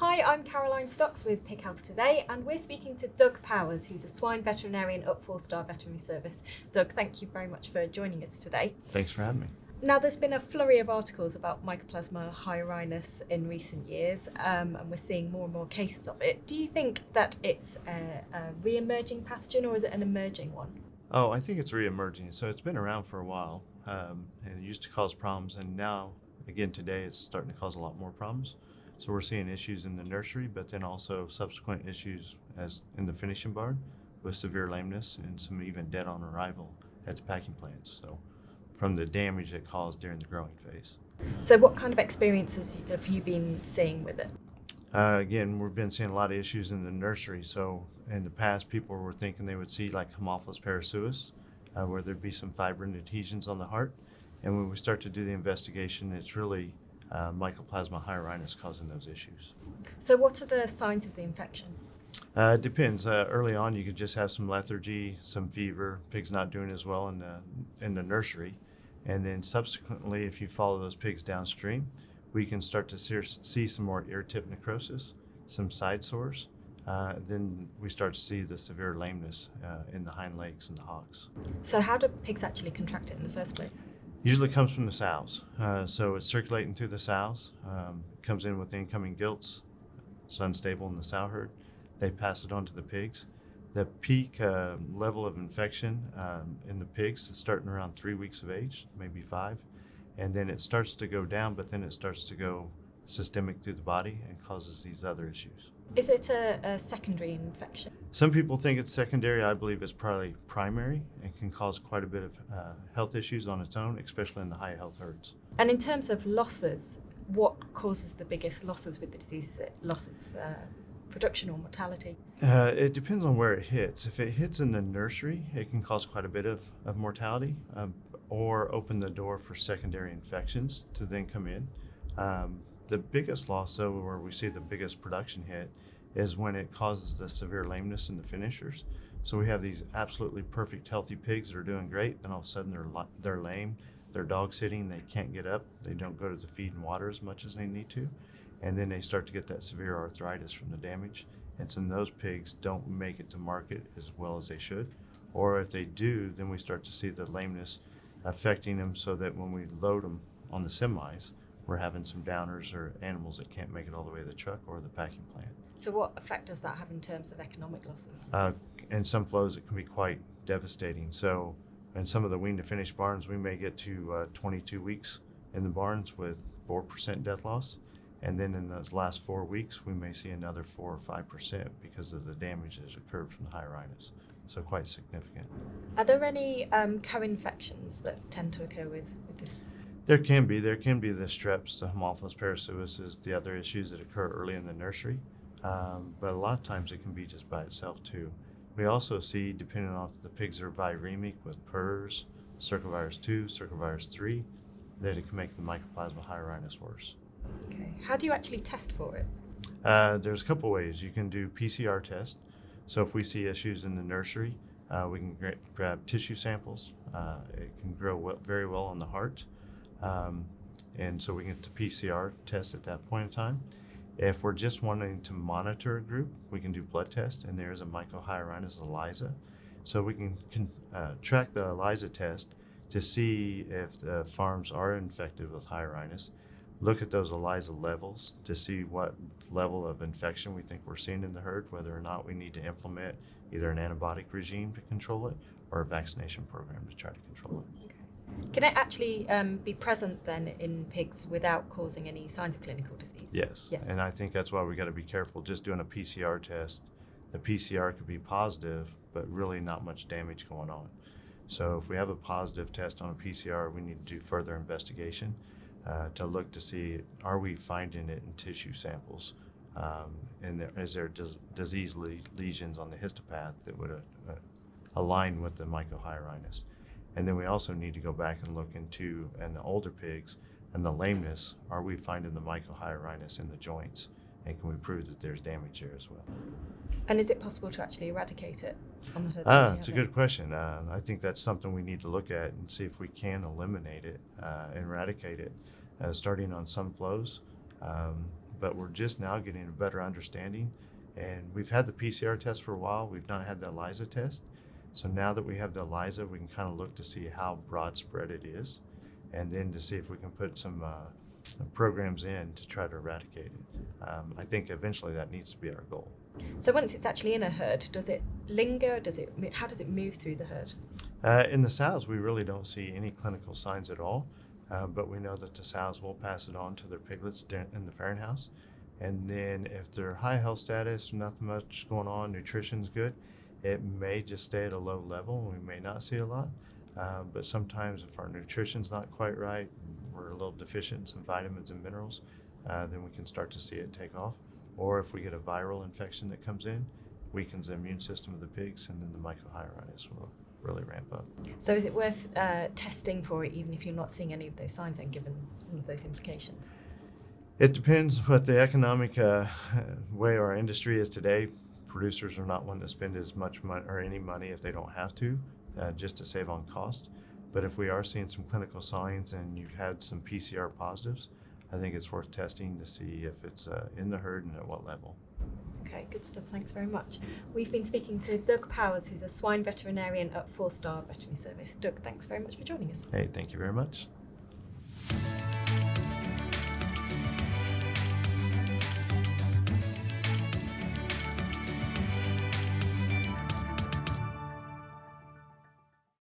Hi, I'm Caroline Stocks with Pig Health Today, and we're speaking to Doug Powers, who's a swine veterinarian at Four Star Veterinary Service. Doug, thank you very much for joining us today. Thanks for having me. Now, there's been a flurry of articles about Mycoplasma hyorhinis in recent years, and we're seeing more and more cases of it. Do you think that it's a re-emerging pathogen, or is it an emerging one? Oh, I think it's re-emerging. So it's been around for a while, and it used to cause problems, and now, again, today it's starting to cause a lot more problems. So we're seeing issues in the nursery, but then also subsequent issues as in the finishing barn with severe lameness and some even dead on arrival at the packing plants. So from the damage it caused during the growing phase. So what kind of experiences have you been seeing with it? Again, we've been seeing a lot of issues in the nursery. So in the past, people were thinking they would see like Haemophilus parasuis, where there'd be some fibrin adhesions on the heart. And when we start to do the investigation, it's really Mycoplasma hyorhinis causing those issues. So what are the signs of the infection? It depends. Early on, you could just have some lethargy, some fever, pigs not doing as well in the nursery. And then subsequently, if you follow those pigs downstream, we can start to see some more ear tip necrosis, some side sores. Then we start to see the severe lameness in the hind legs and the hogs. So how do pigs actually contract it in the first place? Usually comes from the sows. So it's circulating through the sows, comes in with incoming gilts, it's unstable in the sow herd. They pass it on to the pigs. The peak level of infection in the pigs is starting around 3 weeks of age, maybe 5. And then it starts to go down, but then it starts to go systemic through the body and causes these other issues. Is it a secondary infection? Some people think it's secondary. I believe it's probably primary and can cause quite a bit of health issues on its own, especially in the high health herds. And in terms of losses, what causes the biggest losses with the disease? Is it loss of production or mortality? It depends on where it hits. If it hits in the nursery, it can cause quite a bit of mortality or open the door for secondary infections to then come in. The biggest loss, though, where we see the biggest production hit, is when it causes the severe lameness in the finishers. So we have these absolutely perfect, healthy pigs that are doing great, then all of a sudden they're lame, they're dog sitting, they can't get up, they don't go to the feed and water as much as they need to, and then they start to get that severe arthritis from the damage. And so those pigs don't make it to market as well as they should. Or if they do, then we start to see the lameness affecting them so that when we load them on the semis, we're having some downers or animals that can't make it all the way to the truck or the packing plant. So what effect does that have in terms of economic losses? In some flows, it can be quite devastating. So in some of the wean to finish barns, we may get to 22 weeks in the barns with 4% death loss. And then in those last 4 weeks, we may see another 4 or 5% because of the damage that occurred from the hyorhinis. So quite significant. Are there any co-infections that tend to occur with this? There can be the streps, the Haemophilus parasuis is the other issues that occur early in the nursery. But a lot of times it can be just by itself too. We also see, depending on if the pigs are viremic with PRRS, circovirus 2, circovirus 3, that it can make the Mycoplasma hyorhinis worse. Okay. How do you actually test for it? There's a couple ways. You can do PCR test. So if we see issues in the nursery, we can grab tissue samples. It can grow very well on the heart. And so we get the PCR test at that point in time. If we're just wanting to monitor a group, we can do blood test, and there's a mycohyorhinis ELISA. So we can track the ELISA test to see if the farms are infected with hyorhinis, look at those ELISA levels to see what level of infection we think we're seeing in the herd, whether or not we need to implement either an antibiotic regime to control it or a vaccination program to try to control it. Okay. Can it actually be present then in pigs without causing any signs of clinical disease? Yes. And I think that's why we got to be careful just doing a PCR test. The PCR could be positive, but really not much damage going on. So if we have a positive test on a PCR, we need to do further investigation to look to see, are we finding it in tissue samples? And is there disease lesions on the histopath that would align with the mycohyorhinis? And then we also need to go back and look into, in the older pigs and the lameness, are we finding the mycohyorhinis in the joints? And can we prove that there's damage there as well? And is it possible to actually eradicate it from the herd? It's a good question. I think that's something we need to look at and see if we can eliminate it and eradicate it, starting on some flows. but we're just now getting a better understanding. And we've had the PCR test for a while. We've not had the ELISA test. So now that we have the ELISA, we can kind of look to see how broad spread it is, and then to see if we can put some programs in to try to eradicate it. I think eventually that needs to be our goal. So once it's actually in a herd, does it linger? How does it move through the herd? In the sows, we really don't see any clinical signs at all, but we know that the sows will pass it on to their piglets in the farrowing house. And then if they're high health status, nothing much going on, nutrition's good, it may just stay at a low level. We may not see a lot, but sometimes if our nutrition's not quite right, we're a little deficient in some vitamins and minerals, then we can start to see it take off. Or if we get a viral infection that comes in, weakens the immune system of the pigs, and then the mycohyorhinis will really ramp up. So is it worth testing for it even if you're not seeing any of those signs and given all of those implications? It depends what the economic way our industry is today. Producers are not wanting to spend as much money or any money if they don't have to, just to save on cost. But if we are seeing some clinical signs and you've had some PCR positives, I think it's worth testing to see if it's in the herd and at what level. Okay, good stuff. Thanks very much. We've been speaking to Doug Powers, who's a swine veterinarian at Four Star Veterinary Service. Doug, thanks very much for joining us. Hey, thank you very much.